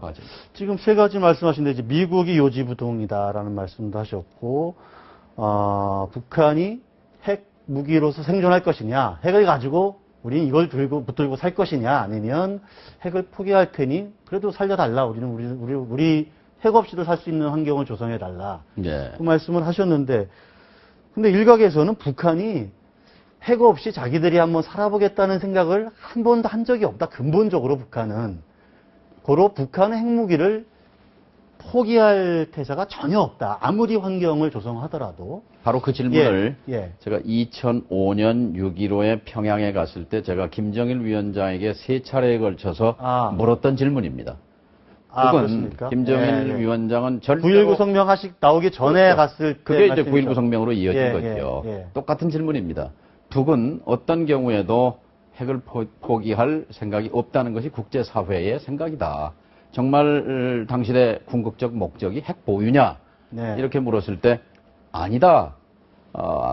과정. 지금 세 가지 말씀하신데 이제 미국이 요지부동이다라는 말씀도 하셨고, 북한이 핵 무기로서 생존할 것이냐, 핵을 가지고 우리는 이걸 붙들고 살 것이냐, 아니면 핵을 포기할 테니 그래도 살려달라. 우리 핵 없이도 살 수 있는 환경을 조성해달라. 네. 그 말씀을 하셨는데, 근데 일각에서는 북한이 핵 없이 자기들이 한번 살아보겠다는 생각을 한 번도 한 적이 없다. 근본적으로 북한은. 고로 북한의 핵무기를 포기할 태세가 전혀 없다. 아무리 환경을 조성하더라도. 바로 그 질문을 예. 제가 2005년 6.15에 평양에 갔을 때 제가 김정일 위원장에게 3차례에 걸쳐서 물었던 질문입니다. 그렇습니까? 김정일 위원장은 절대로 9.19 성명 나오기 전에 갔을 때 그게 이제 9.19 성명으로 이어진 거죠. 예. 똑같은 질문입니다. 북은 어떤 경우에도 핵을 포기할 생각이 없다는 것이 국제사회의 생각이다. 정말 당신의 궁극적 목적이 핵 보유냐? 네. 이렇게 물었을 때 아니다.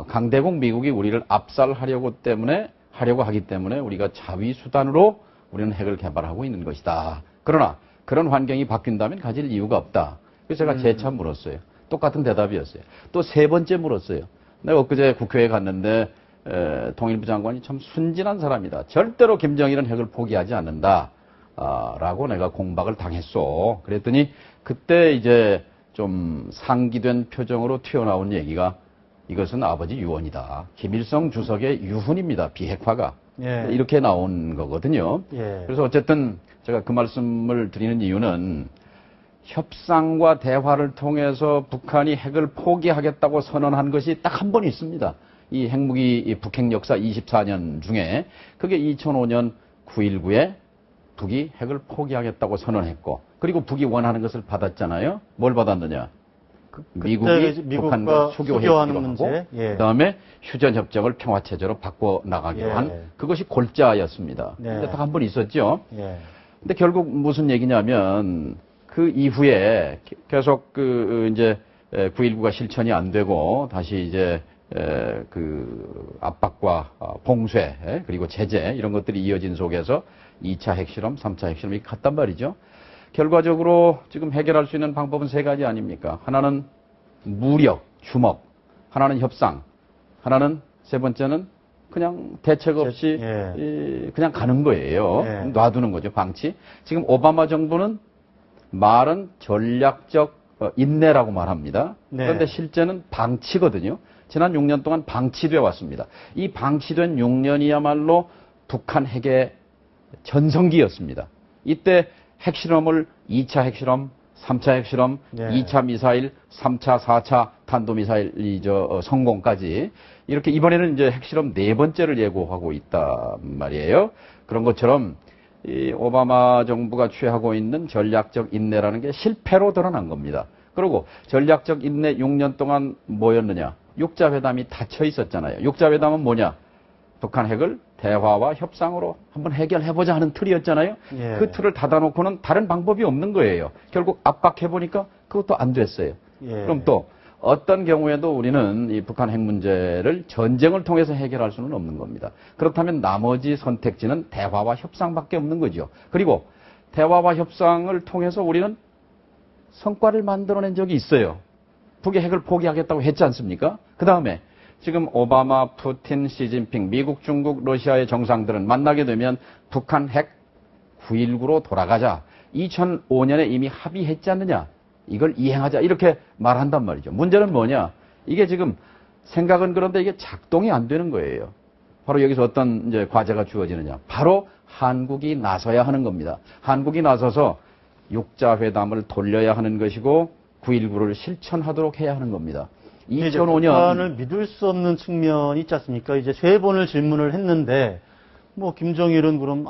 강대국 미국이 우리를 압살하려고 하기 때문에 우리가 자위 수단으로 우리는 핵을 개발하고 있는 것이다. 그러나 그런 환경이 바뀐다면 가질 이유가 없다. 그래서 제가 재차 물었어요. 똑같은 대답이었어요. 또 세 번째 물었어요. 내가 엊그제 국회에 갔는데 통일부 장관이 참 순진한 사람이다. 절대로 김정일은 핵을 포기하지 않는다. 라고 내가 공박을 당했어. 그랬더니 그때 이제 좀 상기된 표정으로 튀어나온 얘기가 이것은 아버지 유언이다. 김일성 주석의 유훈입니다. 비핵화가. 예. 이렇게 나온 거거든요. 예. 그래서 어쨌든 제가 그 말씀을 드리는 이유는 협상과 대화를 통해서 북한이 핵을 포기하겠다고 선언한 것이 딱 한 번 있습니다. 이 핵무기 북핵 역사 24년 중에 그게 2005년 9.19에 북이 핵을 포기하겠다고 선언했고 그리고 북이 원하는 것을 받았잖아요. 뭘 받았느냐. 미국이 북한과 수교하는 문제, 그다음에 휴전협정을 평화체제로 바꿔나가기로 한 그것이 골자였습니다. 근데 딱 한 번 있었죠. 근데 결국 무슨 얘기냐면 그 이후에 계속 이제 9.19가 실천이 안 되고 다시 이제 그 압박과 봉쇄 그리고 제재 이런 것들이 이어진 속에서 2차 핵실험, 3차 핵실험이 갔단 말이죠. 결과적으로 지금 해결할 수 있는 방법은 세 가지 아닙니까? 하나는 무력, 주먹, 하나는 협상, 하나는 세 번째는 그냥 대책 없이 그냥 가는 거예요. 놔두는 거죠, 방치. 지금 오바마 정부는 말은 전략적 인내라고 말합니다. 그런데 실제는 방치거든요. 지난 6년 동안 방치되어 왔습니다. 이 방치된 6년이야말로 북한 핵의 전성기였습니다. 이때 핵실험을 2차 핵실험, 3차 핵실험, 2차 미사일, 3차, 4차 탄도미사일 성공까지 이렇게 이번에는 이제 핵실험 4번째를 예고하고 있단 말이에요. 그런 것처럼 이 오바마 정부가 취하고 있는 전략적 인내라는 게 실패로 드러난 겁니다. 그리고 전략적 인내 6년 동안 뭐였느냐? 육자회담이 닫혀 있었잖아요. 육자회담은 뭐냐? 북한 핵을 대화와 협상으로 한번 해결해보자 하는 틀이었잖아요. 그 틀을 닫아놓고는 다른 방법이 없는 거예요. 결국 압박해보니까 그것도 안 됐어요. 그럼 또 어떤 경우에도 우리는 이 북한 핵 문제를 전쟁을 통해서 해결할 수는 없는 겁니다. 그렇다면 나머지 선택지는 대화와 협상밖에 없는 거죠. 그리고 대화와 협상을 통해서 우리는 성과를 만들어낸 적이 있어요. 북의 핵을 포기하겠다고 했지 않습니까? 그 다음에 지금 오바마, 푸틴, 시진핑, 미국, 중국, 러시아의 정상들은 만나게 되면 북한 핵 9.19로 돌아가자. 2005년에 이미 합의했지 않느냐. 이걸 이행하자. 이렇게 말한단 말이죠. 문제는 뭐냐. 이게 지금 생각은 그런데 이게 작동이 안 되는 거예요. 바로 여기서 어떤 이제 과제가 주어지느냐. 바로 한국이 나서야 하는 겁니다. 한국이 나서서 육자회담을 돌려야 하는 것이고 9.19를 실천하도록 해야 하는 겁니다. 2005년 북한을 믿을 수 없는 측면이 있지 않습니까? 이제 3번을 질문을 했는데 뭐 김정일은 그럼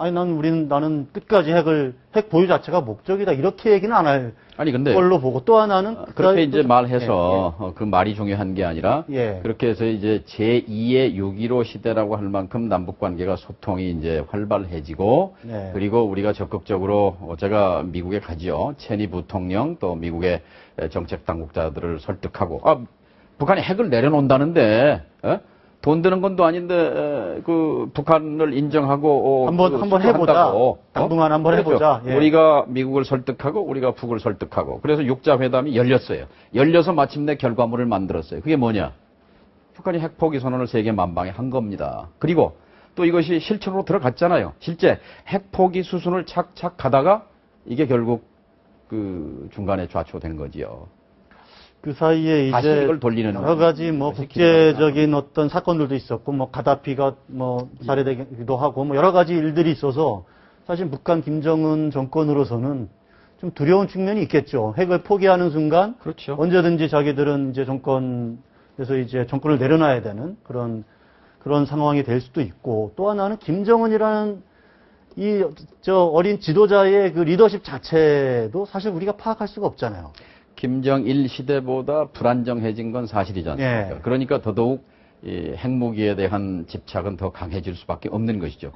나는 끝까지 핵 보유 자체가 목적이다 이렇게 얘기는 안 할 근데 걸로 보고 또 하나는 그렇게 이제 말해서 그 말이 중요한 게 아니라 그렇게 해서 이제 제2의 6.15 시대라고 할 만큼 남북 관계가 소통이 이제 활발해지고 그리고 우리가 적극적으로 제가 미국에 가죠. 체니 부통령 또 미국의 정책 당국자들을 설득하고 북한이 핵을 내려놓는다는데 돈 드는 건도 아닌데 그 북한을 인정하고 한번 해보자. 수교한다고. 당분간 한번 그렇죠. 해보자. 예. 우리가 미국을 설득하고 우리가 북을 설득하고 그래서 육자회담이 열렸어요. 열려서 마침내 결과물을 만들었어요. 그게 뭐냐? 북한이 핵포기 선언을 세계 만방에 한 겁니다. 그리고 또 이것이 실천으로 들어갔잖아요. 실제 핵포기 수순을 착착 가다가 이게 결국 그 중간에 좌초된 거지요. 그 사이에 다시 이제 이걸 돌리는 여러 가지 뭐 것이 국제적인 어떤 사건들도 있었고 뭐 가다피가 뭐 살해되기도 하고 뭐 여러 가지 일들이 있어서 사실 북한 김정은 정권으로서는 좀 두려운 측면이 있겠죠. 핵을 포기하는 순간 그렇죠. 언제든지 자기들은 이제 정권에서 이제 정권을 내려놔야 되는 그런 상황이 될 수도 있고 또 하나는 김정은이라는 이 저 어린 지도자의 그 리더십 자체도 사실 우리가 파악할 수가 없잖아요. 김정일 시대보다 불안정해진 건 사실이지 않습니까? 예. 그러니까 더더욱 이 핵무기에 대한 집착은 더 강해질 수밖에 없는 것이죠.